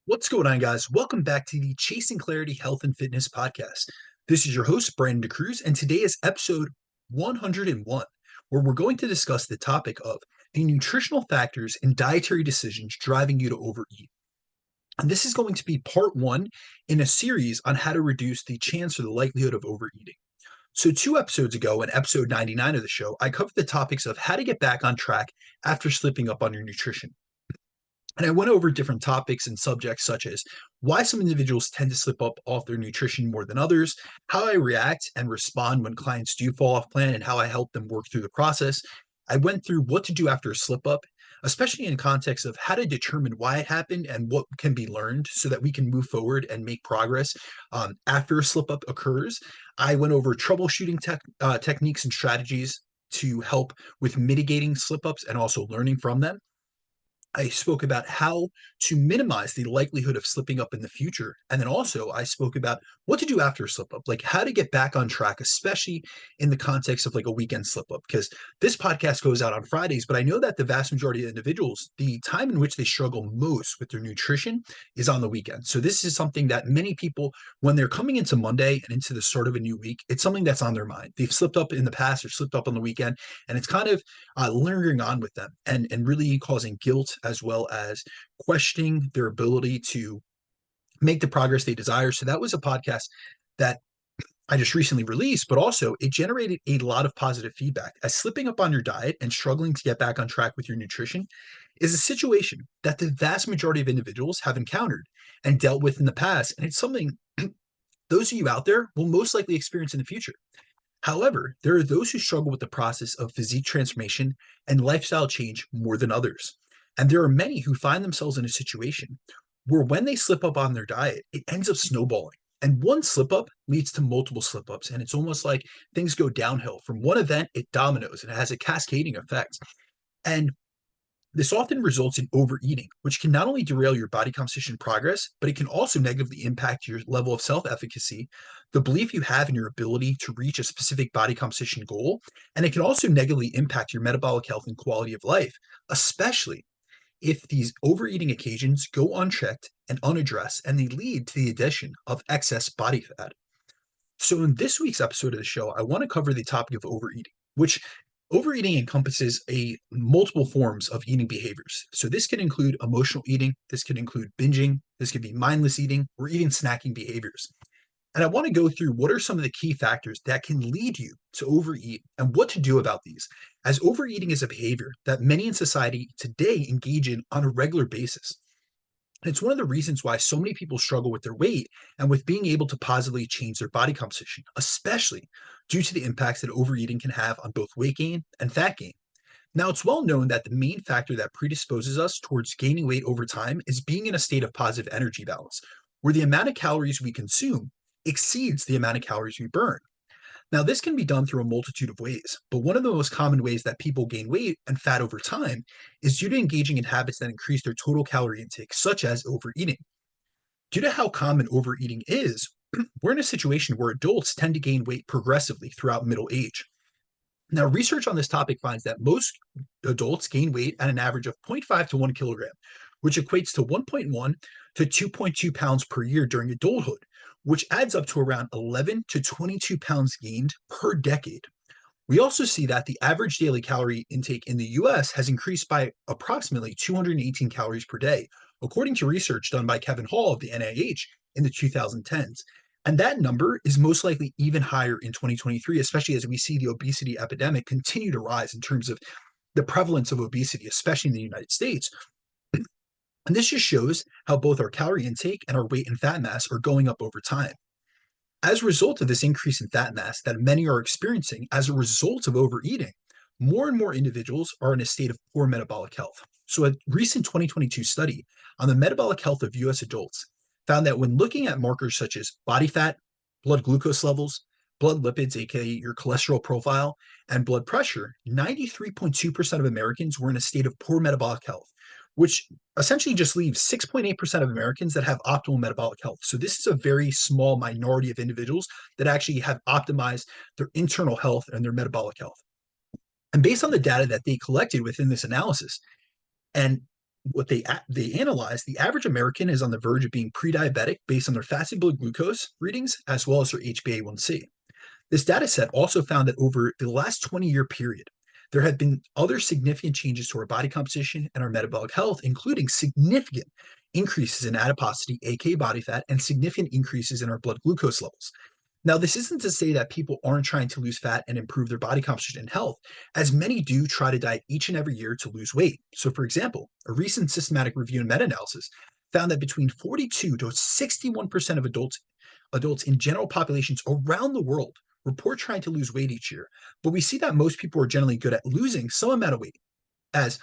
What's going on, guys? Welcome back to the Chasing Clarity Health and Fitness podcast. This is your host, Brandon DeCruz, and today is episode 101, where we're going to discuss the topic of the nutritional factors and dietary decisions driving you to overeat. And this is going to be part one in a series on how to reduce the chance or the likelihood of overeating. So, 2 episodes ago, in episode 99 of the show, I covered the topics of how to get back on track after slipping up on your nutrition. And I went over different topics and subjects such as why some individuals tend to slip up off their nutrition more than others, how I react and respond when clients do fall off plan, and how I help them work through the process. I went through what to do after a slip up, especially in context of how to determine why it happened and what can be learned so that we can move forward and make progress after a slip up occurs. I went over troubleshooting techniques and strategies to help with mitigating slip ups and also learning from them. I spoke about how to minimize the likelihood of slipping up in the future. And then also, I spoke about what to do after a slip up, like how to get back on track, especially in the context of like a weekend slip up. Because this podcast goes out on Fridays, but I know that the vast majority of individuals, the time in which they struggle most with their nutrition is on the weekend. So, this is something that many people, when they're coming into Monday and into the start of a new week, it's something that's on their mind. They've slipped up in the past or slipped up on the weekend, and it's kind of lingering on with them and really causing guilt as well as questioning their ability to make the progress they desire. So that was a podcast that I just recently released, but also it generated a lot of positive feedback as slipping up on your diet and struggling to get back on track with your nutrition is a situation that the vast majority of individuals have encountered and dealt with in the past. And it's something those of you out there will most likely experience in the future. However, there are those who struggle with the process of physique transformation and lifestyle change more than others. And there are many who find themselves in a situation where when they slip up on their diet, it ends up snowballing. And one slip up leads to multiple slip ups. And it's almost like things go downhill. From one event, it dominoes and it has a cascading effect. And this often results in overeating, which can not only derail your body composition progress, but it can also negatively impact your level of self efficacy, the belief you have in your ability to reach a specific body composition goal, and it can also negatively impact your metabolic health and quality of life, especially if these overeating occasions go unchecked and unaddressed and they lead to the addition of excess body fat. So, in this week's episode of the show, I want to cover the topic of overeating, which overeating encompasses a multiple forms of eating behaviors. So, this can include emotional eating, this can include binging, this could be mindless eating, or even snacking behaviors. And I want to go through what are some of the key factors that can lead you to overeat and what to do about these, as overeating is a behavior that many in society today engage in on a regular basis. It's one of the reasons why so many people struggle with their weight and with being able to positively change their body composition, especially due to the impacts that overeating can have on both weight gain and fat gain. Now, it's well known that the main factor that predisposes us towards gaining weight over time is being in a state of positive energy balance, where the amount of calories we consume exceeds the amount of calories we burn. Now, this can be done through a multitude of ways, but one of the most common ways that people gain weight and fat over time is due to engaging in habits that increase their total calorie intake, such as overeating. Due to how common overeating is, we're in a situation where adults tend to gain weight progressively throughout middle age. Now, research on this topic finds that most adults gain weight at an average of zero point 0.5 to 1 kilogram, which equates to 1.1 to 2.2 pounds per year during adulthood, which adds up to around 11 to 22 pounds gained per decade. We also see that the average daily calorie intake in the US has increased by approximately 218 calories per day, according to research done by Kevin Hall of the NIH in the 2010s. And that number is most likely even higher in 2023, especially as we see the obesity epidemic continue to rise in terms of the prevalence of obesity, especially in the United States. And this just shows how both our calorie intake and our weight and fat mass are going up over time. As a result of this increase in fat mass that many are experiencing as a result of overeating, more and more individuals are in a state of poor metabolic health. So, a recent 2022 study on the metabolic health of US adults found that when looking at markers such as body fat, blood glucose levels, blood lipids, aka your cholesterol profile, and blood pressure, 93.2% of Americans were in a state of poor metabolic health, which essentially just leaves 6.8% of Americans that have optimal metabolic health. So this is a very small minority of individuals that actually have optimized their internal health and their metabolic health. And based on the data that they collected within this analysis, and They analyzed, the average American is on the verge of being pre-diabetic based on their fasting blood glucose readings as well as their HbA1c. This data set also found that over the last 20-year period, there have been other significant changes to our body composition and our metabolic health, including significant increases in adiposity, aka body fat, and significant increases in our blood glucose levels. Now, this isn't to say that people aren't trying to lose fat and improve their body composition and health, as many do try to diet each and every year to lose weight. So, for example, a recent systematic review and meta-analysis found that between 42 to 61% of adults in general populations around the world report trying to lose weight each year. But we see that most people are generally good at losing some amount of weight, as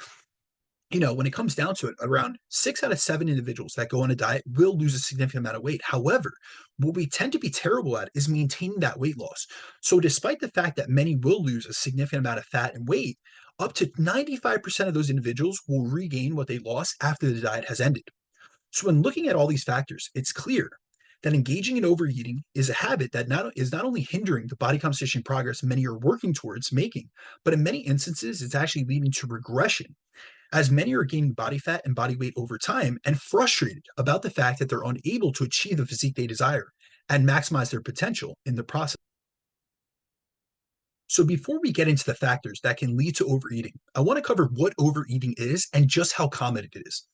when it comes down to it, around 6 out of 7 individuals that go on a diet will lose a significant amount of weight. However, what we tend to be terrible at is maintaining that weight loss. So, despite the fact that many will lose a significant amount of fat and weight, up to 95% of those individuals will regain what they lost after the diet has ended. So, when looking at all these factors, it's clear that engaging in overeating is a habit that is not only hindering the body composition progress many are working towards making, but in many instances, it's actually leading to regression as many are gaining body fat and body weight over time and frustrated about the fact that they're unable to achieve the physique they desire and maximize their potential in the process. So, before we get into the factors that can lead to overeating, I want to cover what overeating is and just how common it is.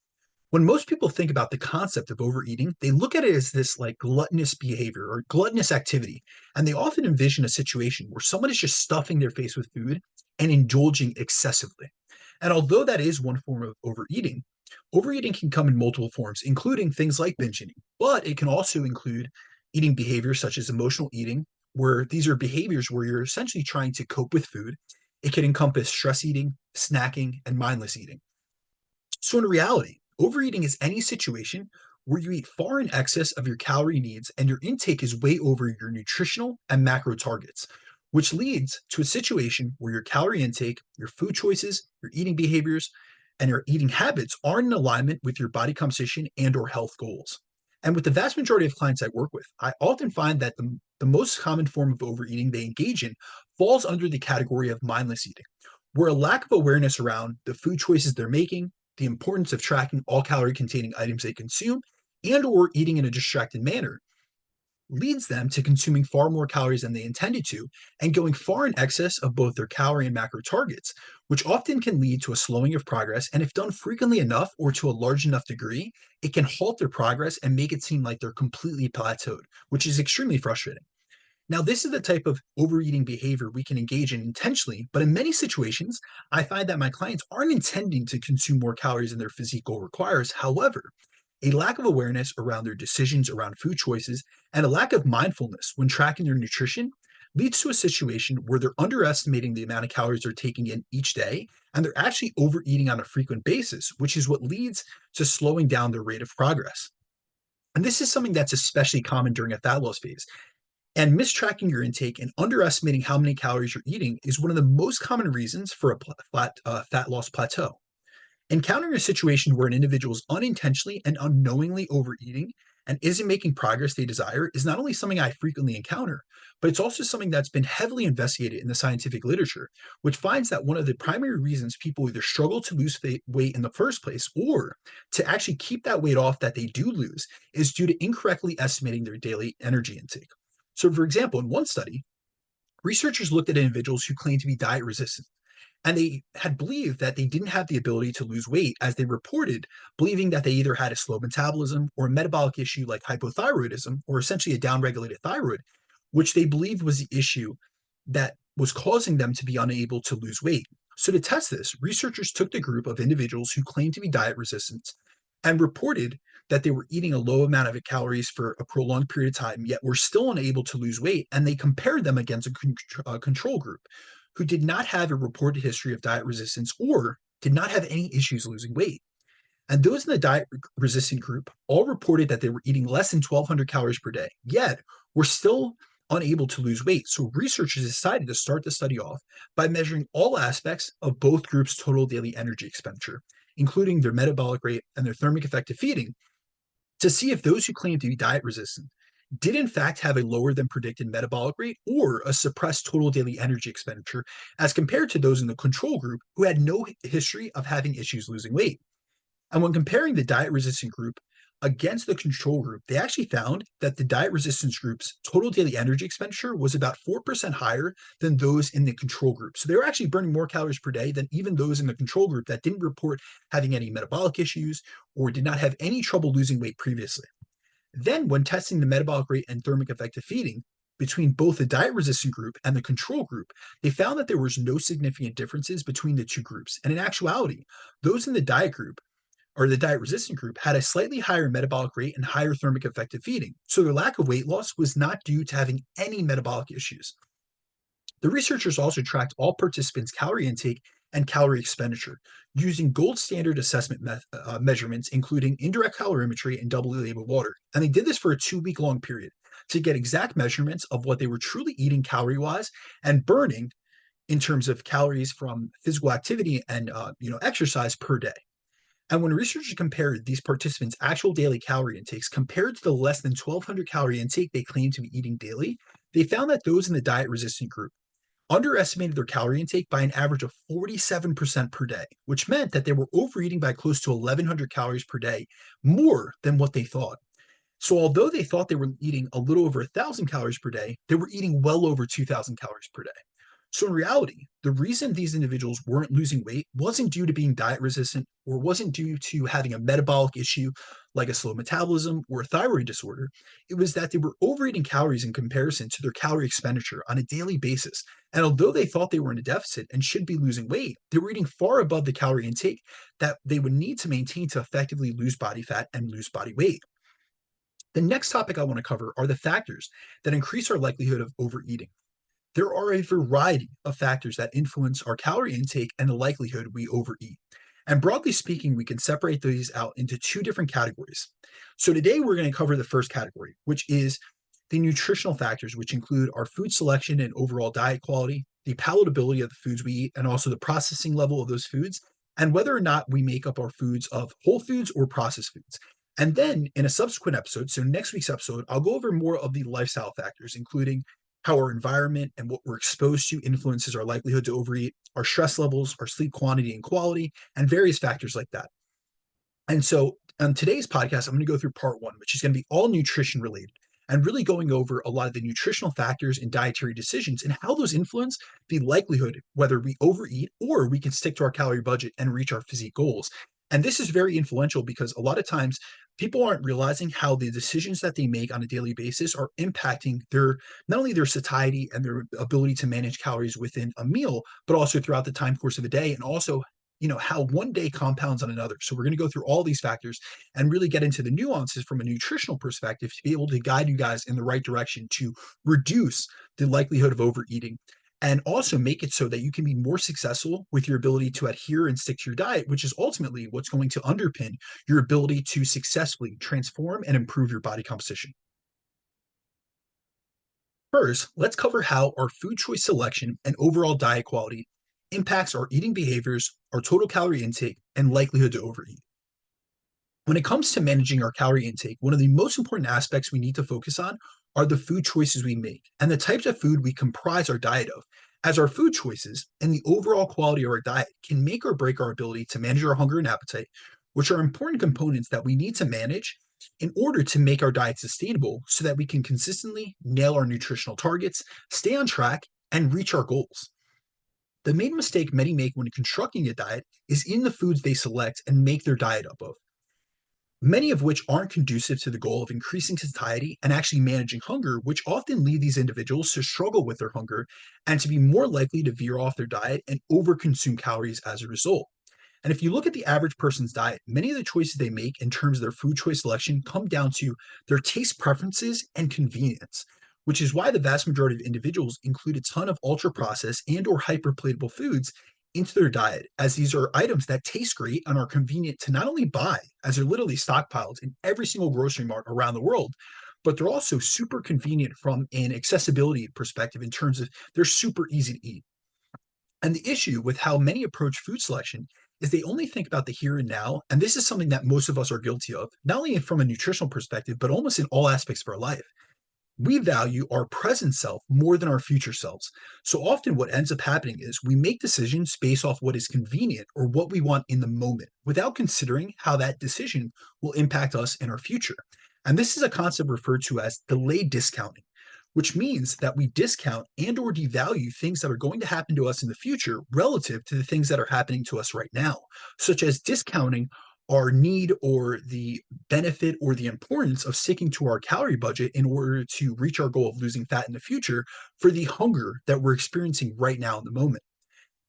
When most people think about the concept of overeating, they look at it as this like gluttonous behavior or gluttonous activity. And they often envision a situation where someone is just stuffing their face with food and indulging excessively. And although that is one form of overeating, overeating can come in multiple forms, including things like binge eating, but it can also include eating behaviors such as emotional eating, where these are behaviors where you're essentially trying to cope with food. It can encompass stress eating, snacking, and mindless eating. So, in reality, overeating is any situation where you eat far in excess of your calorie needs and your intake is way over your nutritional and macro targets, which leads to a situation where your calorie intake, your food choices, your eating behaviors, and your eating habits are in alignment with your body composition and or health goals. And with the vast majority of clients I work with, I often find that the most common form of overeating they engage in falls under the category of mindless eating, where a lack of awareness around the food choices they're making, the importance of tracking all calorie containing items they consume, and or eating in a distracted manner leads them to consuming far more calories than they intended to and going far in excess of both their calorie and macro targets, which often can lead to a slowing of progress. And if done frequently enough or to a large enough degree, it can halt their progress and make it seem like they're completely plateaued, which is extremely frustrating. Now, this is the type of overeating behavior we can engage in intentionally, but in many situations, I find that my clients aren't intending to consume more calories than their physique goal requires. However, a lack of awareness around their decisions around food choices and a lack of mindfulness when tracking their nutrition leads to a situation where they're underestimating the amount of calories they're taking in each day and they're actually overeating on a frequent basis, which is what leads to slowing down their rate of progress. And this is something that's especially common during a fat loss phase. And mistracking your intake and underestimating how many calories you're eating is one of the most common reasons for a fat loss plateau. Encountering a situation where an individual is unintentionally and unknowingly overeating and isn't making progress they desire is not only something I frequently encounter, but it's also something that's been heavily investigated in the scientific literature, which finds that one of the primary reasons people either struggle to lose weight in the first place or to actually keep that weight off that they do lose is due to incorrectly estimating their daily energy intake. So, for example, in one study, researchers looked at individuals who claimed to be diet resistant and they had believed that they didn't have the ability to lose weight as they reported believing that they either had a slow metabolism or a metabolic issue like hypothyroidism or essentially a downregulated thyroid, which they believed was the issue that was causing them to be unable to lose weight. So to test this, researchers took the group of individuals who claimed to be diet resistant and reported that they were eating a low amount of calories for a prolonged period of time, yet were still unable to lose weight. And they compared them against a control group who did not have a reported history of diet resistance or did not have any issues losing weight. And those in the diet resistant group all reported that they were eating less than 1,200 calories per day, yet were still unable to lose weight. So researchers decided to start the study off by measuring all aspects of both groups' total daily energy expenditure, including their metabolic rate and their thermic effect of feeding, to see if those who claim to be diet resistant did in fact have a lower than predicted metabolic rate or a suppressed total daily energy expenditure as compared to those in the control group who had no history of having issues losing weight. And when comparing the diet resistant group against the control group, they actually found that the diet resistance group's total daily energy expenditure was about 4% higher than those in the control group. So they were actually burning more calories per day than even those in the control group that didn't report having any metabolic issues or did not have any trouble losing weight previously. Then, when testing the metabolic rate and thermic effect of feeding between both the diet resistant group and the control group, they found that there was no significant differences between the two groups. And in actuality, those in the diet group or the diet resistant group had a slightly higher metabolic rate and higher thermic effect of feeding. So their lack of weight loss was not due to having any metabolic issues. The researchers also tracked all participants' calorie intake and calorie expenditure using gold standard assessment measurements, including indirect calorimetry and doubly labeled water. And they did this for a 2 week long period to get exact measurements of what they were truly eating calorie wise and burning in terms of calories from physical activity and exercise per day. And when researchers compared these participants' actual daily calorie intakes compared to the less than 1,200 calorie intake they claimed to be eating daily, they found that those in the diet resistant group underestimated their calorie intake by an average of 47% per day, which meant that they were overeating by close to 1,100 calories per day, more than what they thought. So, although they thought they were eating a little over 1,000 calories per day, they were eating well over 2,000 calories per day. So, in reality, the reason these individuals weren't losing weight wasn't due to being diet resistant or wasn't due to having a metabolic issue like a slow metabolism or a thyroid disorder. It was that they were overeating calories in comparison to their calorie expenditure on a daily basis. And although they thought they were in a deficit and should be losing weight, they were eating far above the calorie intake that they would need to maintain to effectively lose body fat and lose body weight. The next topic I want to cover are the factors that increase our likelihood of overeating. There are a variety of factors that influence our calorie intake and the likelihood we overeat. And broadly speaking, we can separate these out into two different categories. So today we're going to cover the first category, which is the nutritional factors, which include our food selection and overall diet quality, the palatability of the foods we eat, and also the processing level of those foods, and whether or not we make up our foods of whole foods or processed foods. And then in a subsequent episode, so next week's episode, I'll go over more of the lifestyle factors, including how our environment and what we're exposed to influences our likelihood to overeat, our stress levels, our sleep quantity and quality, and various factors like that. And so on today's podcast, I'm going to go through part one, which is going to be all nutrition related and really going over a lot of the nutritional factors in dietary decisions and how those influence the likelihood whether we overeat or we can stick to our calorie budget and reach our physique goals. And this is very influential because a lot of times people aren't realizing how the decisions that they make on a daily basis are impacting their not only their satiety and their ability to manage calories within a meal, but also throughout the time course of a day and also how one day compounds on another. So we're going to go through all these factors and really get into the nuances from a nutritional perspective to be able to guide you guys in the right direction to reduce the likelihood of overeating and also make it so that you can be more successful with your ability to adhere and stick to your diet, which is ultimately what's going to underpin your ability to successfully transform and improve your body composition. First, let's cover how our food choice selection and overall diet quality impacts our eating behaviors, our total calorie intake, and likelihood to overeat. When it comes to managing our calorie intake, one of the most important aspects we need to focus on are the food choices we make and the types of food we comprise our diet of, as our food choices and the overall quality of our diet can make or break our ability to manage our hunger and appetite, which are important components that we need to manage in order to make our diet sustainable so that we can consistently nail our nutritional targets, stay on track, and reach our goals. The main mistake many make when constructing a diet is in the foods they select and make their diet up of, many of which aren't conducive to the goal of increasing satiety and actually managing hunger, which often lead these individuals to struggle with their hunger and to be more likely to veer off their diet and overconsume calories as a result. And if you look at the average person's diet, many of the choices they make in terms of their food choice selection come down to their taste preferences and convenience, which is why the vast majority of individuals include a ton of ultra processed and or hyperpalatable foods into their diet, as these are items that taste great and are convenient to not only buy, as they're literally stockpiled in every single grocery mart around the world, but they're also super convenient from an accessibility perspective in terms of they're super easy to eat. And the issue with how many approach food selection is they only think about the here and now. And this is something that most of us are guilty of, not only from a nutritional perspective, but almost in all aspects of our life. We value our present self more than our future selves. So often, what ends up happening is we make decisions based off what is convenient or what we want in the moment without considering how that decision will impact us in our future. And this is a concept referred to as delayed discounting, which means that we discount and or devalue things that are going to happen to us in the future relative to the things that are happening to us right now, such as discounting our need or the benefit or the importance of sticking to our calorie budget in order to reach our goal of losing fat in the future for the hunger that we're experiencing right now in the moment.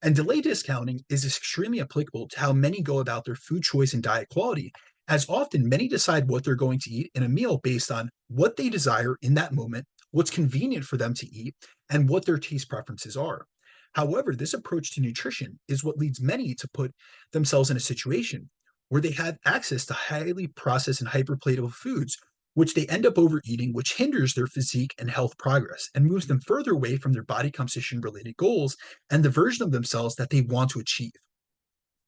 And delay discounting is extremely applicable to how many go about their food choice and diet quality, as often many decide what they're going to eat in a meal based on what they desire in that moment, what's convenient for them to eat, and what their taste preferences are. However, this approach to nutrition is what leads many to put themselves in a situation where they have access to highly processed and hyperpalatable foods, which they end up overeating, which hinders their physique and health progress and moves them further away from their body composition related goals and the version of themselves that they want to achieve.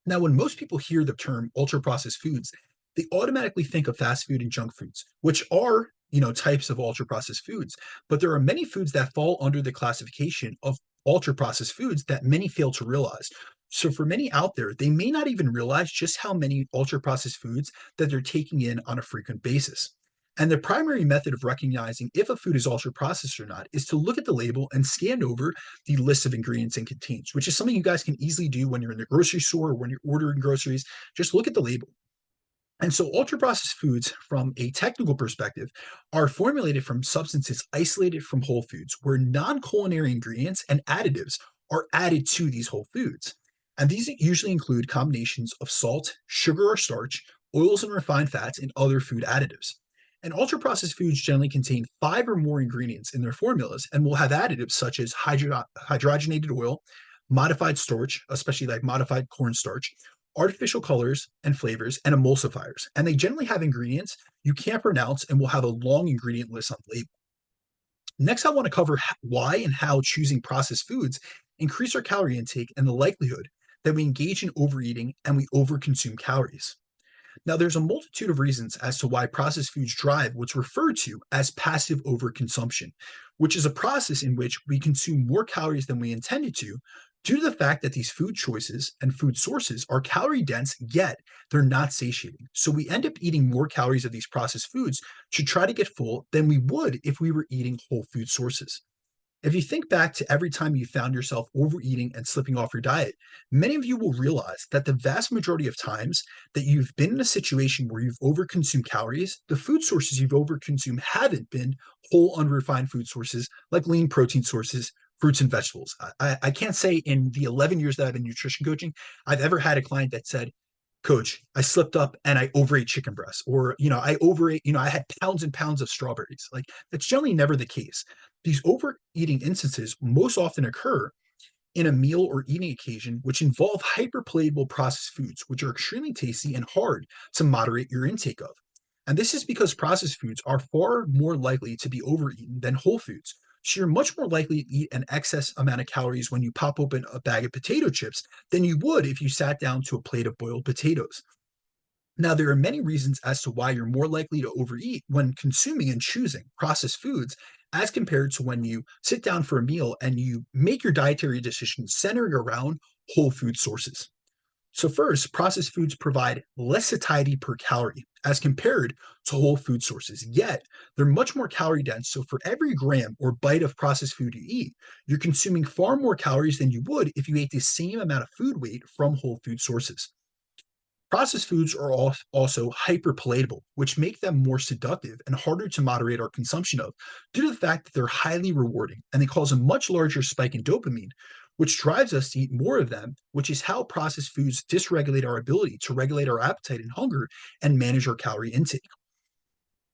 Now, when most people hear the term ultra processed foods, they automatically think of fast food and junk foods, which are, types of ultra processed foods. But there are many foods that fall under the classification of ultra processed foods that many fail to realize. So for many out there, they may not even realize just how many ultra processed foods that they're taking in on a frequent basis. And the primary method of recognizing if a food is ultra processed or not is to look at the label and scan over the list of ingredients it contains, which is something you guys can easily do when you're in the grocery store or when you're ordering groceries. Just look at the label. And so, ultra processed foods, from a technical perspective, are formulated from substances isolated from whole foods, where non culinary ingredients and additives are added to these whole foods. And these usually include combinations of salt, sugar or starch, oils and refined fats, and other food additives. And ultra processed foods generally contain five or more ingredients in their formulas and will have additives such as hydrogenated oil, modified starch, especially like modified cornstarch, artificial colors and flavors, and emulsifiers. And they generally have ingredients you can't pronounce and will have a long ingredient list on the label. Next, I want to cover why and how choosing processed foods increase our calorie intake and the likelihood that we engage in overeating and we overconsume calories. Now, there's a multitude of reasons as to why processed foods drive what's referred to as passive overconsumption, which is a process in which we consume more calories than we intended to due to the fact that these food choices and food sources are calorie dense, yet they're not satiating. So we end up eating more calories of these processed foods to try to get full than we would if we were eating whole food sources. If you think back to every time you found yourself overeating and slipping off your diet, many of you will realize that the vast majority of times that you've been in a situation where you've overconsumed calories, the food sources you've overconsumed haven't been whole, unrefined food sources like lean protein sources, fruits and vegetables. I can't say in the 11 years that I've been nutrition coaching, I've ever had a client that said, Coach, I slipped up and I overate chicken breasts, or, I overate, I had pounds and pounds of strawberries. Like, that's generally never the case. These overeating instances most often occur in a meal or eating occasion, which involve hyperpalatable processed foods, which are extremely tasty and hard to moderate your intake of. And this is because processed foods are far more likely to be overeaten than whole foods. So you're much more likely to eat an excess amount of calories when you pop open a bag of potato chips than you would if you sat down to a plate of boiled potatoes. Now, there are many reasons as to why you're more likely to overeat when consuming and choosing processed foods as compared to when you sit down for a meal and you make your dietary decisions centering around whole food sources. So, first, processed foods provide less satiety per calorie as compared to whole food sources, yet they're much more calorie dense. So, for every gram or bite of processed food you eat, you're consuming far more calories than you would if you ate the same amount of food weight from whole food sources. Processed foods are also hyperpalatable, which make them more seductive and harder to moderate our consumption of due to the fact that they're highly rewarding and they cause a much larger spike in dopamine, which drives us to eat more of them, which is how processed foods dysregulate our ability to regulate our appetite and hunger and manage our calorie intake.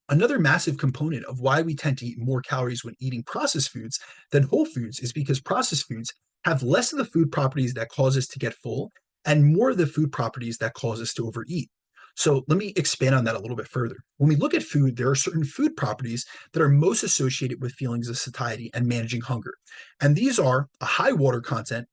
Another massive component of why we tend to eat more calories when eating processed foods than whole foods is because processed foods have less of the food properties that cause us to get full and more of the food properties that cause us to overeat. So let me expand on that a little bit further. When we look at food, there are certain food properties that are most associated with feelings of satiety and managing hunger. And these are a high water content,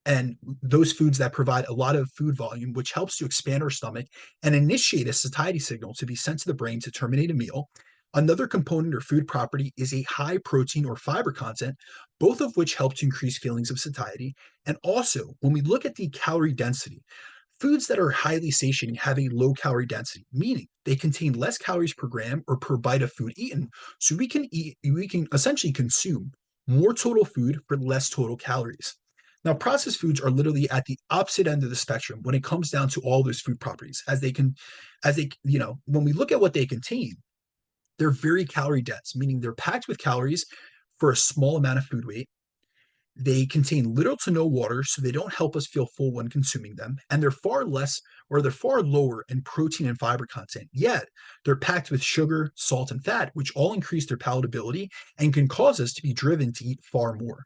and those foods that provide a lot of food volume, which helps to expand our stomach and initiate a satiety signal to be sent to the brain to terminate a meal. Another component or food property is a high protein or fiber content, both of which help to increase feelings of satiety. And also, when we look at the calorie density, foods that are highly satiating have a low calorie density, meaning they contain less calories per gram or per bite of food eaten. So we can essentially consume more total food for less total calories. Now, processed foods are literally at the opposite end of the spectrum when it comes down to all those food properties, when we look at what they contain, they're very calorie dense, meaning they're packed with calories for a small amount of food weight. They contain little to no water, so they don't help us feel full when consuming them, and they're far lower in protein and fiber content. Yet, they're packed with sugar, salt, and fat, which all increase their palatability and can cause us to be driven to eat far more.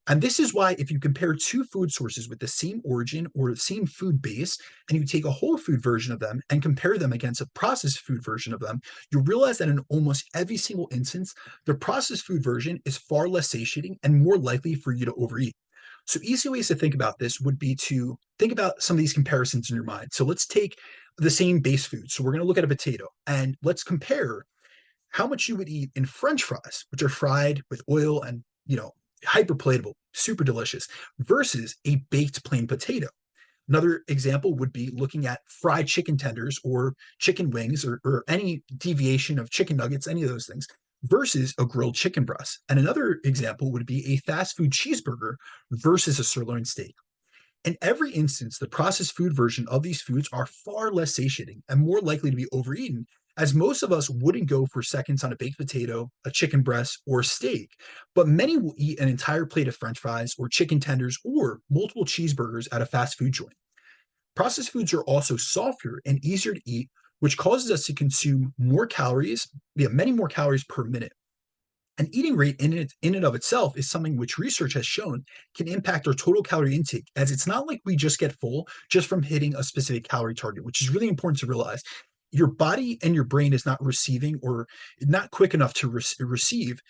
And this is why, if you compare two food sources with the same origin or the same food base, and you take a whole food version of them and compare them against a processed food version of them, you'll realize that in almost every single instance, the processed food version is far less satiating and more likely for you to overeat. So, easy ways to think about this would be to think about some of these comparisons in your mind. So, let's take the same base food. So, we're going to look at a potato and let's compare how much you would eat in French fries, which are fried with oil and, hyperpalatable, super delicious, versus a baked plain potato. Another example would be looking at fried chicken tenders or chicken wings or any deviation of chicken nuggets, any of those things, versus a grilled chicken breast. And another example would be a fast food cheeseburger versus a sirloin steak. In every instance, the processed food version of these foods are far less satiating and more likely to be overeaten, as most of us wouldn't go for seconds on a baked potato, a chicken breast, or steak, but many will eat an entire plate of French fries or chicken tenders or multiple cheeseburgers at a fast food joint. Processed foods are also softer and easier to eat, which causes us to consume more calories, many more calories per minute. An eating rate in and of itself is something which research has shown can impact our total calorie intake, as it's not like we just get full just from hitting a specific calorie target, which is really important to realize. Your body and your brain is not receiving or not quick enough to receive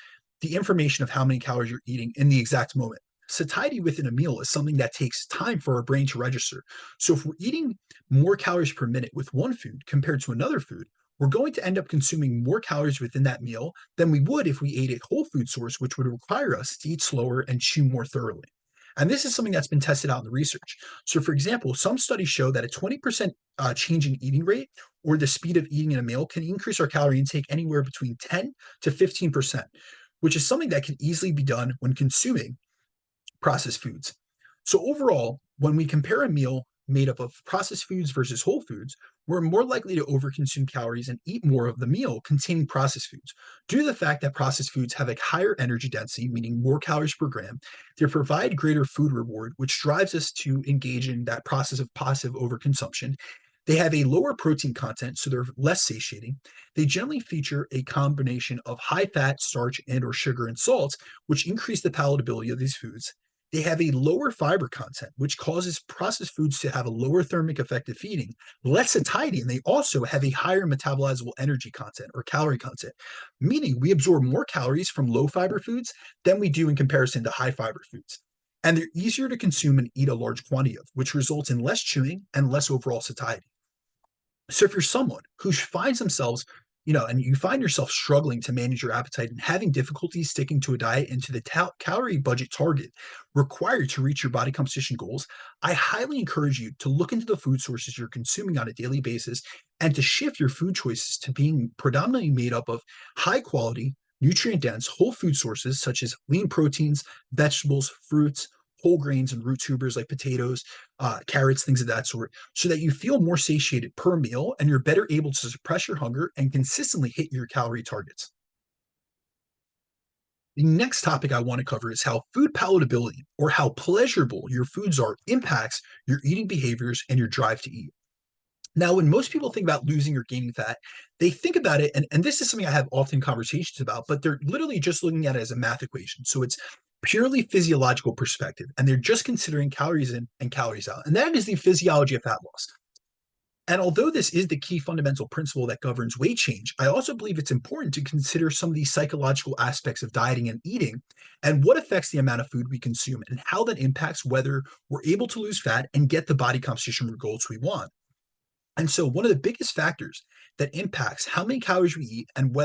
the information of how many calories you're eating in the exact moment. Satiety within a meal is something that takes time for our brain to register. So if we're eating more calories per minute with one food compared to another food, we're going to end up consuming more calories within that meal than we would if we ate a whole food source, which would require us to eat slower and chew more thoroughly. And this is something that's been tested out in the research. So, for example, some studies show that a 20% change in eating rate or the speed of eating in a meal can increase our calorie intake anywhere between 10 to 15%, which is something that can easily be done when consuming processed foods. So overall, when we compare a meal made up of processed foods versus whole foods, we're more likely to overconsume calories and eat more of the meal containing processed foods. Due to the fact that processed foods have a higher energy density, meaning more calories per gram, they provide greater food reward, which drives us to engage in that process of passive overconsumption. They have a lower protein content, so they're less satiating. They generally feature a combination of high fat, starch, and or sugar and salts, which increase the palatability of these foods. They have a lower fiber content, which causes processed foods to have a lower thermic effect of feeding, less satiety, and they also have a higher metabolizable energy content or calorie content, meaning we absorb more calories from low fiber foods than we do in comparison to high fiber foods. And they're easier to consume and eat a large quantity of, which results in less chewing and less overall satiety. So if you're someone who finds themselves, and you find yourself struggling to manage your appetite and having difficulty sticking to a diet and to the calorie budget target required to reach your body composition goals, I highly encourage you to look into the food sources you're consuming on a daily basis and to shift your food choices to being predominantly made up of high quality, nutrient dense whole food sources such as lean proteins, vegetables, fruits, whole grains and root tubers like potatoes, carrots, things of that sort, so that you feel more satiated per meal and you're better able to suppress your hunger and consistently hit your calorie targets. The next topic I want to cover is how food palatability, or how pleasurable your foods are, impacts your eating behaviors and your drive to eat. Now, when most people think about losing or gaining fat, they think about it, and this is something I have often conversations about, but they're literally just looking at it as a math equation. So it's purely physiological perspective, and they're just considering calories in and calories out. And that is the physiology of fat loss. And although this is the key fundamental principle that governs weight change, I also believe it's important to consider some of these psychological aspects of dieting and eating and what affects the amount of food we consume and how that impacts whether we're able to lose fat and get the body composition results we want. And so, one of the biggest factors that impacts how many calories we eat and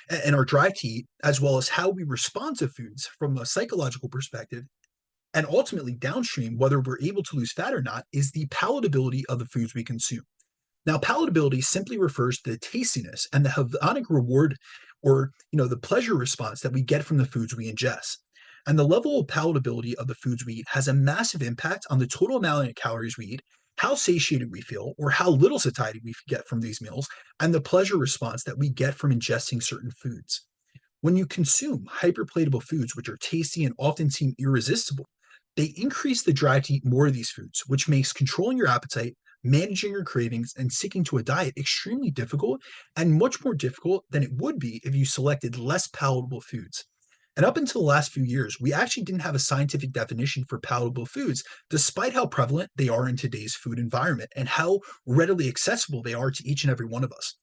and our drive to eat, as well as how we respond to foods from a psychological perspective, and ultimately downstream, whether we're able to lose fat or not, is the palatability of the foods we consume. Now, palatability simply refers to the tastiness and the hedonic reward or the pleasure response that we get from the foods we ingest. And the level of palatability of the foods we eat has a massive impact on the total amount of calories we eat, how satiated we feel, or how little satiety we get from these meals, and the pleasure response that we get from ingesting certain foods. When you consume hyperpalatable foods, which are tasty and often seem irresistible, they increase the drive to eat more of these foods, which makes controlling your appetite, managing your cravings, and sticking to a diet extremely difficult and much more difficult than it would be if you selected less palatable foods. And up until the last few years, we actually didn't have a scientific definition for palatable foods, despite how prevalent they are in today's food environment and how readily accessible they are to each and every one of us.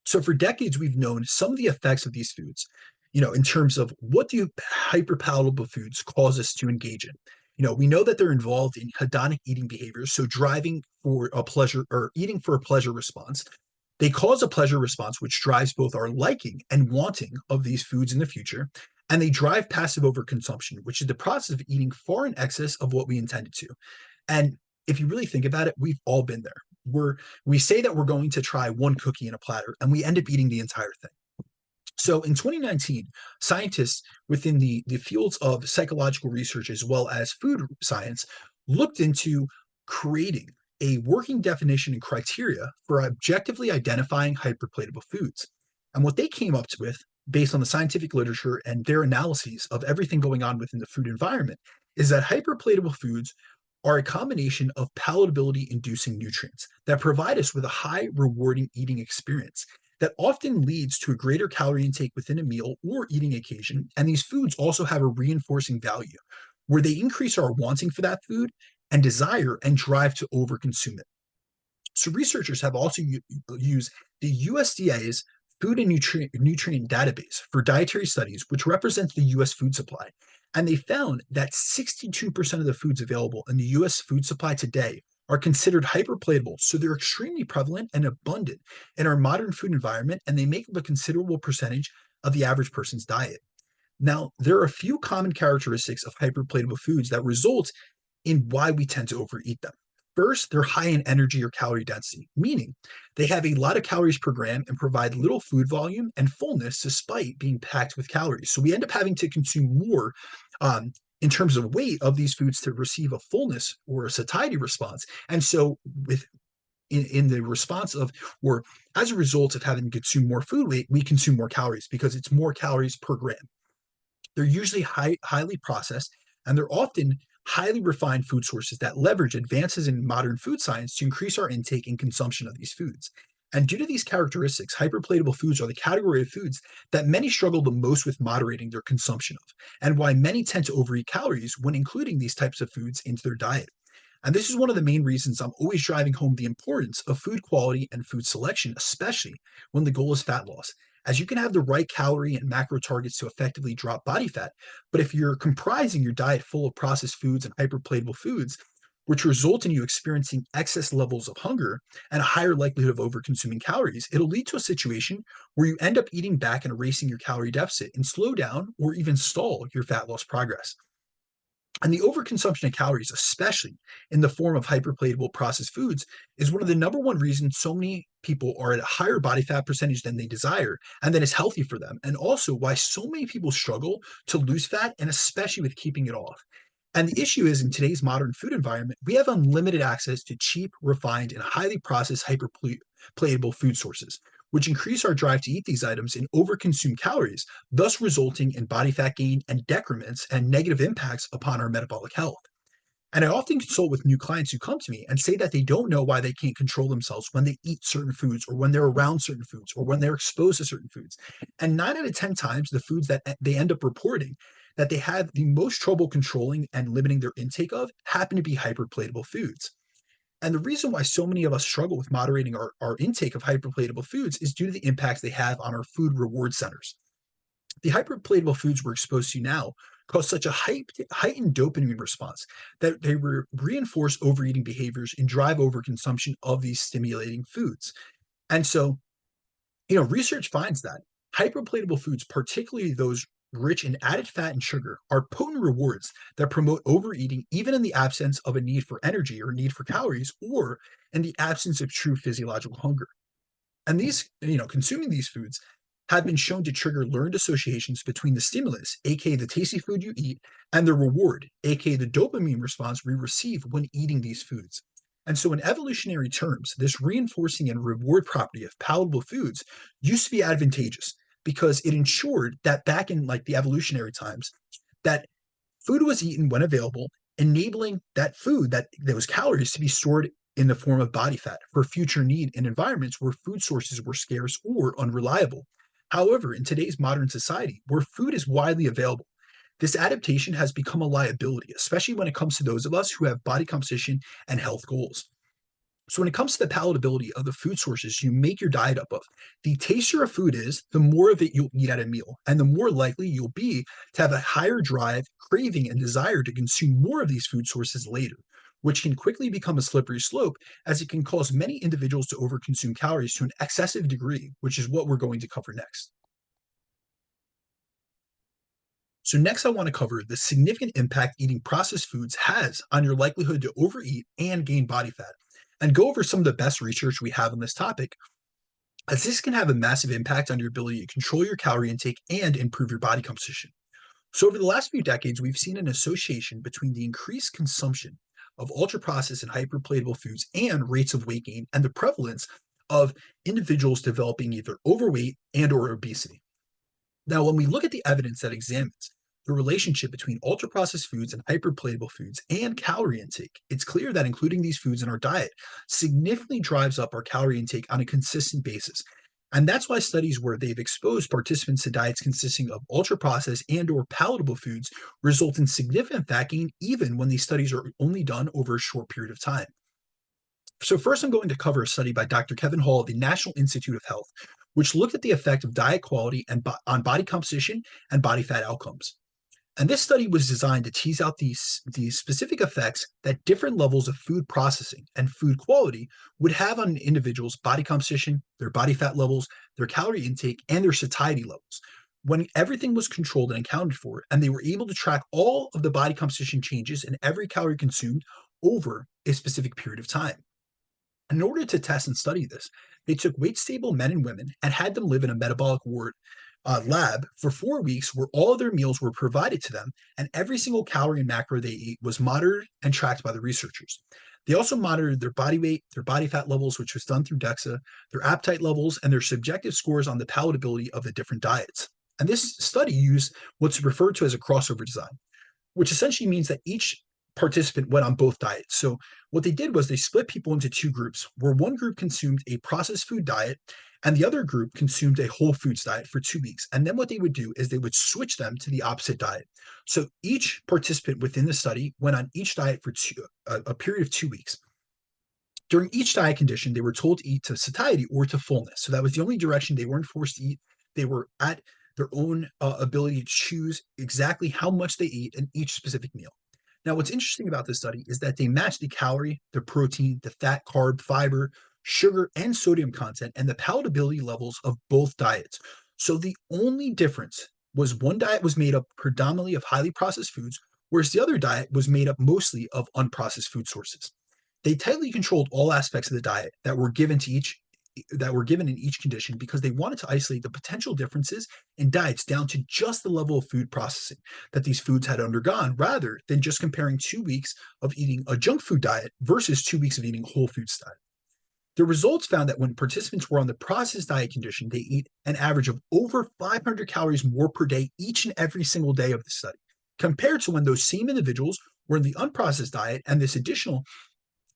So for decades, we've known some of the effects of these foods, in terms of what do hyperpalatable foods cause us to engage in. We know that they're involved in hedonic eating behaviors, so driving for a pleasure or eating for a pleasure response. They cause a pleasure response, which drives both our liking and wanting of these foods in the future. And they drive passive overconsumption, which is the process of eating far in excess of what we intended to. And if you really think about it, we've all been there. We say that we're going to try one cookie in a platter, and we end up eating the entire thing. So in 2019, scientists within the fields of psychological research as well as food science looked into creating a working definition and criteria for objectively identifying hyperpalatable foods. And what they came up with, based on the scientific literature and their analyses of everything going on within the food environment, is that hyperpalatable foods are a combination of palatability inducing nutrients that provide us with a high rewarding eating experience that often leads to a greater calorie intake within a meal or eating occasion. And these foods also have a reinforcing value where they increase our wanting for that food and desire and drive to overconsume it. So researchers have also used the USDA's Food and Nutrient Database for dietary studies, which represents the US food supply. And they found that 62% of the foods available in the US food supply today are considered hyperpalatable. So they're extremely prevalent and abundant in our modern food environment, and they make up a considerable percentage of the average person's diet. Now, there are a few common characteristics of hyperpalatable foods that result in why we tend to overeat them. First, they're high in energy or calorie density, meaning they have a lot of calories per gram and provide little food volume and fullness despite being packed with calories. So we end up having to consume more in terms of weight of these foods to receive a fullness or a satiety response. And so with in the response of or as a result of having to consume more food weight, we consume more calories because it's more calories per gram. They're usually highly processed, and they're often highly refined food sources that leverage advances in modern food science to increase our intake and consumption of these foods. And due to these characteristics, hyperpalatable foods are the category of foods that many struggle the most with moderating their consumption of, and why many tend to overeat calories when including these types of foods into their diet. And this is one of the main reasons I'm always driving home the importance of food quality and food selection, especially when the goal is fat loss. As you can have the right calorie and macro targets to effectively drop body fat, but if you're comprising your diet full of processed foods and hyperpalatable foods, which result in you experiencing excess levels of hunger and a higher likelihood of overconsuming calories, it'll lead to a situation where you end up eating back and erasing your calorie deficit and slow down or even stall your fat loss progress. And the overconsumption of calories, especially in the form of hyperpalatable processed foods, is one of the number one reasons so many people are at a higher body fat percentage than they desire, and that is healthy for them. And also why so many people struggle to lose fat, and especially with keeping it off. And the issue is in today's modern food environment, we have unlimited access to cheap, refined, and highly processed hyperpalatable food sources, which increase our drive to eat these items and overconsume calories, thus resulting in body fat gain and decrements and negative impacts upon our metabolic health. And I often consult with new clients who come to me and say that they don't know why they can't control themselves when they eat certain foods or when they're around certain foods or when they're exposed to certain foods. And 9 out of 10 times, the foods that they end up reporting that they have the most trouble controlling and limiting their intake of happen to be hyperpalatable foods. And the reason why so many of us struggle with moderating our intake of hyperpalatable foods is due to the impacts they have on our food reward centers. The hyperpalatable foods we're exposed to now cause such a heightened dopamine response that they reinforce overeating behaviors and drive overconsumption of these stimulating foods. And so Research finds that hyperpalatable foods, particularly those rich in added fat and sugar, are potent rewards that promote overeating even in the absence of a need for energy or need for calories or in the absence of true physiological hunger. And consuming these foods have been shown to trigger learned associations between the stimulus, aka the tasty food you eat, and the reward, aka the dopamine response we receive when eating these foods. And so, in evolutionary terms, this reinforcing and reward property of palatable foods used to be advantageous because it ensured that back in like the evolutionary times, that food was eaten when available, enabling that food, that those calories to be stored in the form of body fat for future need in environments where food sources were scarce or unreliable. However, in today's modern society, where food is widely available, this adaptation has become a liability, especially when it comes to those of us who have body composition and health goals. So when it comes to the palatability of the food sources you make your diet up of, the tastier a food is, the more of it you'll eat at a meal, and the more likely you'll be to have a higher drive, craving, and desire to consume more of these food sources later, which can quickly become a slippery slope as it can cause many individuals to overconsume calories to an excessive degree, which is what we're going to cover next. So next I want to cover the significant impact eating processed foods has on your likelihood to overeat and gain body fat, and go over some of the best research we have on this topic, as this can have a massive impact on your ability to control your calorie intake and improve your body composition. So over the last few decades, we've seen an association between the increased consumption of ultra-processed and hyperpalatable foods and rates of weight gain and the prevalence of individuals developing either overweight and or obesity. Now, when we look at the evidence that examines the relationship between ultra processed foods and hyperpalatable foods and calorie intake, it's clear that including these foods in our diet significantly drives up our calorie intake on a consistent basis. And that's why studies where they've exposed participants to diets consisting of ultra processed and or palatable foods result in significant fat gain even when these studies are only done over a short period of time. So first, I'm going to cover a study by Dr. Kevin Hall of the National Institute of Health, which looked at the effect of diet quality and on body composition and body fat outcomes. And this study was designed to tease out these specific effects that different levels of food processing and food quality would have on an individual's body composition, their body fat levels, their calorie intake, and their satiety levels. When everything was controlled and accounted for, and they were able to track all of the body composition changes in every calorie consumed over a specific period of time. In order to test and study this, they took weight stable men and women and had them live in a metabolic ward lab for 4 weeks where all of their meals were provided to them and every single calorie and macro they ate was monitored and tracked by the researchers. They also monitored their body weight, their body fat levels, which was done through DEXA, their appetite levels, and their subjective scores on the palatability of the different diets. And this study used what's referred to as a crossover design, which essentially means that each participant went on both diets. So what they did was they split people into two groups, where one group consumed a processed food diet and the other group consumed a whole foods diet for 2 weeks. And then what they would do is they would switch them to the opposite diet. So each participant within the study went on each diet for a period of 2 weeks. During each diet condition, they were told to eat to satiety or to fullness. So that was the only direction. They weren't forced to eat. They were at their own ability to choose exactly how much they ate in each specific meal. Now, what's interesting about this study is that they matched the calorie, the protein, the fat, carb, fiber, sugar, and sodium content, and the palatability levels of both diets. So the only difference was one diet was made up predominantly of highly processed foods, whereas the other diet was made up mostly of unprocessed food sources. They tightly controlled all aspects of the diet that were given in each condition because they wanted to isolate the potential differences in diets down to just the level of food processing that these foods had undergone, rather than just comparing 2 weeks of eating a junk food diet versus 2 weeks of eating a whole foods diet. The results found that when participants were on the processed diet condition, they eat an average of over 500 calories more per day each and every single day of the study, compared to when those same individuals were in the unprocessed diet, and this additional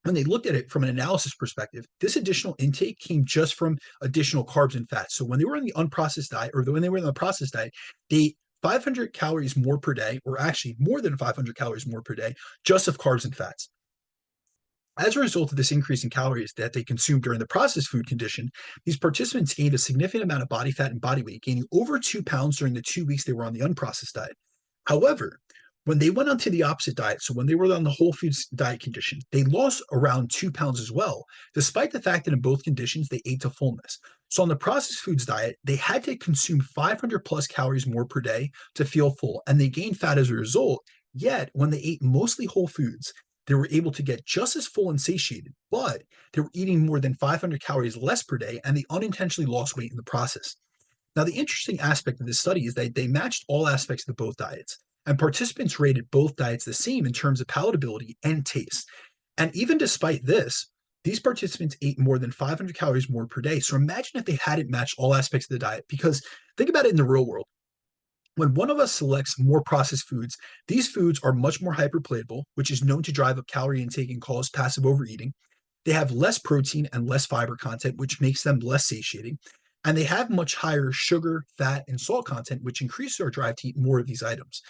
when they looked at it from an analysis perspective, this additional intake came just from additional carbs and fats. So when they were on the unprocessed diet, or when they were on the processed diet, they ate 500 calories more per day, or actually more than 500 calories more per day, just of carbs and fats. As a result of this increase in calories that they consumed during the processed food condition, these participants gained a significant amount of body fat and body weight, gaining over 2 pounds during the 2 weeks they were on the unprocessed diet. However, When they went onto the opposite diet, so when they were on the whole foods diet condition, they lost around 2 pounds as well, despite the fact that in both conditions they ate to fullness. So on the processed foods diet, they had to consume 500 plus calories more per day to feel full, and they gained fat as a result. Yet, when they ate mostly whole foods, they were able to get just as full and satiated, but they were eating more than 500 calories less per day, and they unintentionally lost weight in the process. Now, the interesting aspect of this study is that they matched all aspects of both diets, and participants rated both diets the same in terms of palatability and taste. And even despite this, these participants ate more than 500 calories more per day. So imagine if they hadn't matched all aspects of the diet, because think about it in the real world. When one of us selects more processed foods, these foods are much more hyperpalatable, which is known to drive up calorie intake and cause passive overeating. They have less protein and less fiber content, which makes them less satiating. And they have much higher sugar, fat, and salt content, which increases our drive to eat more of these items.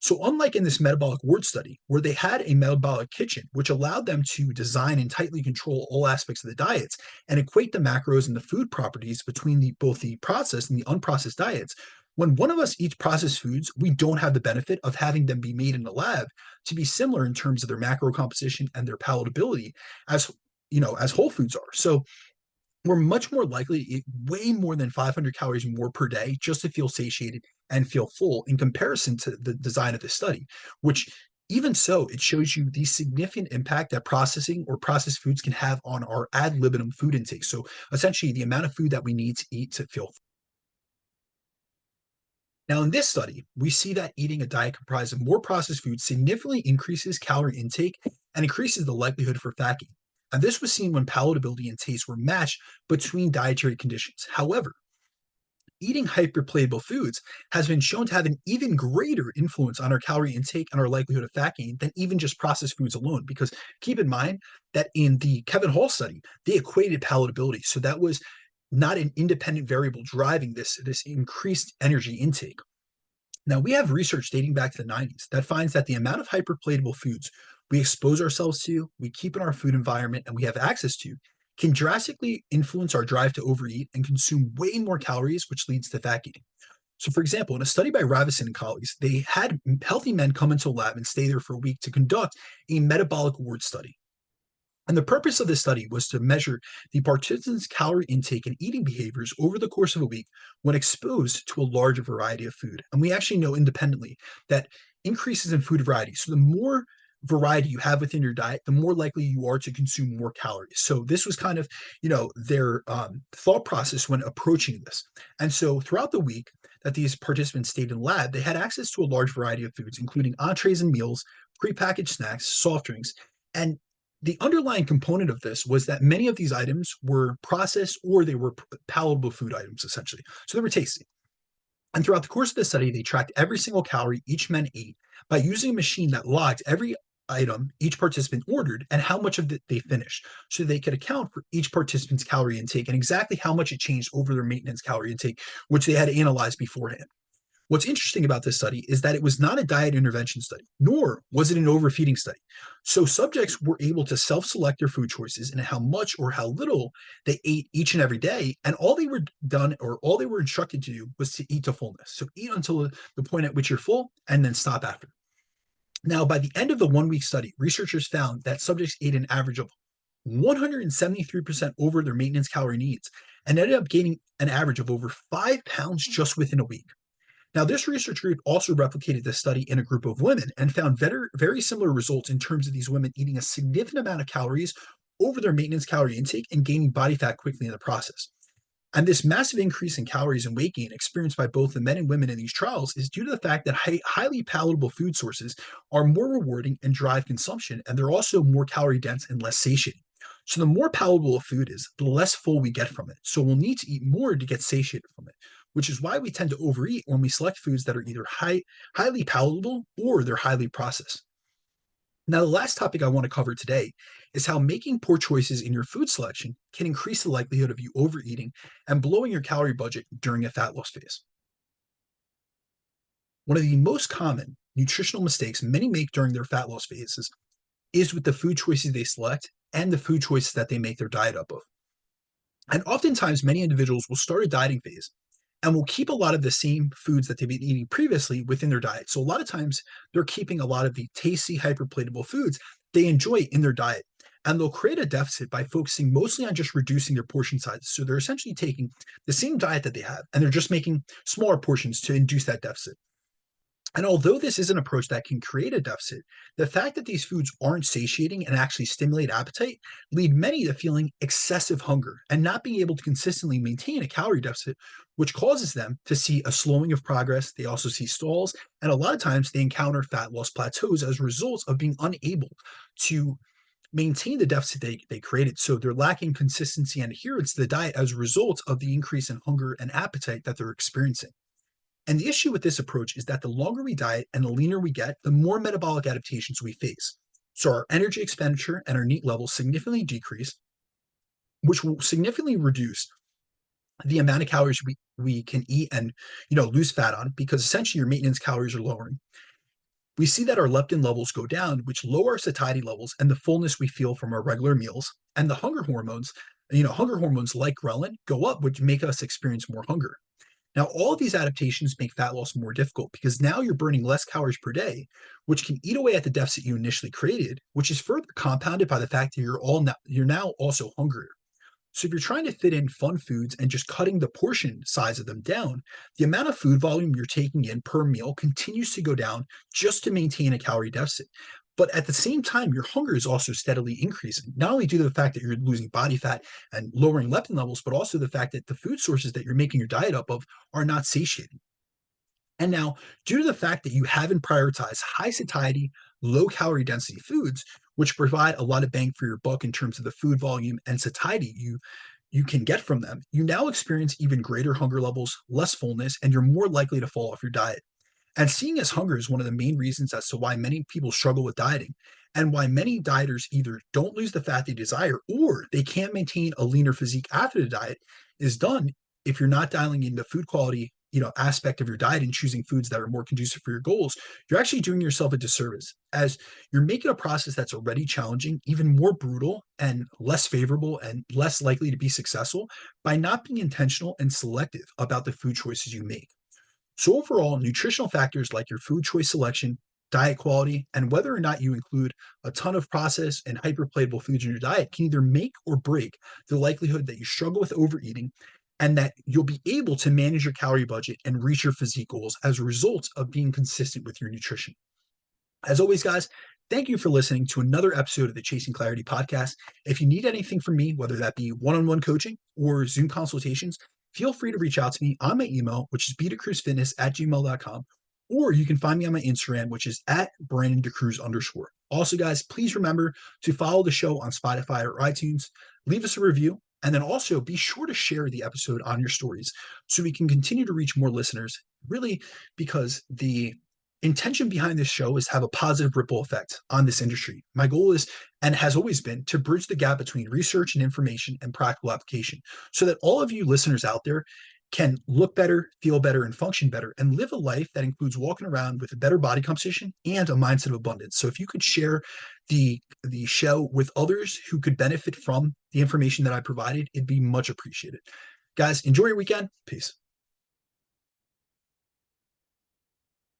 So, unlike in this metabolic ward study, where they had a metabolic kitchen, which allowed them to design and tightly control all aspects of the diets and equate the macros and the food properties between both the processed and the unprocessed diets, when one of us eats processed foods, we don't have the benefit of having them be made in the lab to be similar in terms of their macro composition and their palatability as as whole foods are. So we're much more likely to eat way more than 500 calories more per day just to feel satiated and feel full in comparison to the design of the study, which even so, it shows you the significant impact that processing or processed foods can have on our ad libitum food intake. So essentially, the amount of food that we need to eat to feel full. Now, in this study, we see that eating a diet comprised of more processed foods significantly increases calorie intake and increases the likelihood for fat gain. And this was seen when palatability and taste were matched between dietary conditions. However, eating hyperpalatable foods has been shown to have an even greater influence on our calorie intake and our likelihood of fat gain than even just processed foods alone. Because keep in mind that in the Kevin Hall study, they equated palatability. So that was not an independent variable driving this increased energy intake. Now, we have research dating back to the 90s that finds that the amount of hyperpalatable foods we expose ourselves to, we keep in our food environment, and we have access to can drastically influence our drive to overeat and consume way more calories, which leads to fat gain. So, for example, in a study by Ravison and colleagues, they had healthy men come into a lab and stay there for a week to conduct a metabolic ward study. And the purpose of this study was to measure the participants' calorie intake and eating behaviors over the course of a week when exposed to a larger variety of food. And we actually know independently that increases in food variety. So the more variety you have within your diet, the more likely you are to consume more calories. So this was kind of, their thought process when approaching this. And so throughout the week that these participants stayed in the lab, they had access to a large variety of foods, including entrees and meals, prepackaged snacks, soft drinks, and the underlying component of this was that many of these items were processed or they were palatable food items, essentially. So they were tasty. And throughout the course of the study, they tracked every single calorie each man ate by using a machine that logged every item each participant ordered and how much of it they finished. So they could account for each participant's calorie intake and exactly how much it changed over their maintenance calorie intake, which they had analyzed beforehand. What's interesting about this study is that it was not a diet intervention study, nor was it an overfeeding study. So subjects were able to self-select their food choices and how much or how little they ate each and every day. And all they were done or all they were instructed to do was to eat to fullness. So eat until the point at which you're full and then stop after. Now, by the end of the 1 week study, researchers found that subjects ate an average of 173% over their maintenance calorie needs and ended up gaining an average of over 5 pounds just within a week. Now, this research group also replicated this study in a group of women and found very similar results in terms of these women eating a significant amount of calories over their maintenance calorie intake and gaining body fat quickly in the process. And this massive increase in calories and weight gain experienced by both the men and women in these trials is due to the fact that highly palatable food sources are more rewarding and drive consumption, and they're also more calorie dense and less satiating. So the more palatable a food is, the less full we get from it. So we'll need to eat more to get satiated from it, which is why we tend to overeat when we select foods that are either highly palatable or they're highly processed. Now, the last topic I want to cover today is how making poor choices in your food selection can increase the likelihood of you overeating and blowing your calorie budget during a fat loss phase. One of the most common nutritional mistakes many make during their fat loss phases is with the food choices they select and the food choices that they make their diet up of. And oftentimes, many individuals will start a dieting phase and will keep a lot of the same foods that they've been eating previously within their diet. So a lot of times they're keeping a lot of the tasty, hyperpalatable foods they enjoy in their diet. And they'll create a deficit by focusing mostly on just reducing their portion sizes. So they're essentially taking the same diet that they have, and they're just making smaller portions to induce that deficit. And although this is an approach that can create a deficit, the fact that these foods aren't satiating and actually stimulate appetite lead many to feeling excessive hunger and not being able to consistently maintain a calorie deficit, which causes them to see a slowing of progress. They also see stalls, and a lot of times they encounter fat loss plateaus as a result of being unable to maintain the deficit they created. So they're lacking consistency and adherence to the diet as a result of the increase in hunger and appetite that they're experiencing. And the issue with this approach is that the longer we diet and the leaner we get, the more metabolic adaptations we face. So our energy expenditure and our NEAT levels significantly decrease, which will significantly reduce the amount of calories we can eat and lose fat on, because essentially your maintenance calories are lowering. We see that our leptin levels go down, which lower our satiety levels and the fullness we feel from our regular meals. And the hunger hormones like ghrelin go up, which make us experience more hunger. Now, all of these adaptations make fat loss more difficult because now you're burning less calories per day, which can eat away at the deficit you initially created, which is further compounded by the fact that you're now also hungrier. So if you're trying to fit in fun foods and just cutting the portion size of them down, the amount of food volume you're taking in per meal continues to go down just to maintain a calorie deficit. But at the same time, your hunger is also steadily increasing, not only due to the fact that you're losing body fat and lowering leptin levels, but also the fact that the food sources that you're making your diet up of are not satiating. And now, due to the fact that you haven't prioritized high satiety, low calorie density foods, which provide a lot of bang for your buck in terms of the food volume and satiety you can get from them, you now experience even greater hunger levels, less fullness, and you're more likely to fall off your diet. And seeing as hunger is one of the main reasons as to why many people struggle with dieting, and why many dieters either don't lose the fat they desire or they can't maintain a leaner physique after the diet is done if you're not dialing in the food quality aspect of your diet and choosing foods that are more conducive for your goals. You're actually doing yourself a disservice, as you're making a process that's already challenging even more brutal and less favorable and less likely to be successful by not being intentional and selective about the food choices you make. So overall, nutritional factors like your food choice selection, diet quality, and whether or not you include a ton of processed and hyperpalatable foods in your diet can either make or break the likelihood that you struggle with overeating and that you'll be able to manage your calorie budget and reach your physique goals as a result of being consistent with your nutrition. As always, guys, thank you for listening to another episode of the Chasing Clarity podcast. If you need anything from me, whether that be one-on-one coaching or Zoom consultations, feel free to reach out to me on my email, which is bdecruzfitness@gmail.com, or you can find me on my Instagram, which is @BrandonDeCruz_. Also, guys, please remember to follow the show on Spotify or iTunes, leave us a review, and then also be sure to share the episode on your stories so we can continue to reach more listeners, really, because the intention behind this show is to have a positive ripple effect on this industry. My goal is, and has always been, to bridge the gap between research and information and practical application so that all of you listeners out there can look better, feel better, and function better, and live a life that includes walking around with a better body composition and a mindset of abundance. So if you could share the show with others who could benefit from the information that I provided, it'd be much appreciated. Guys, enjoy your weekend. Peace.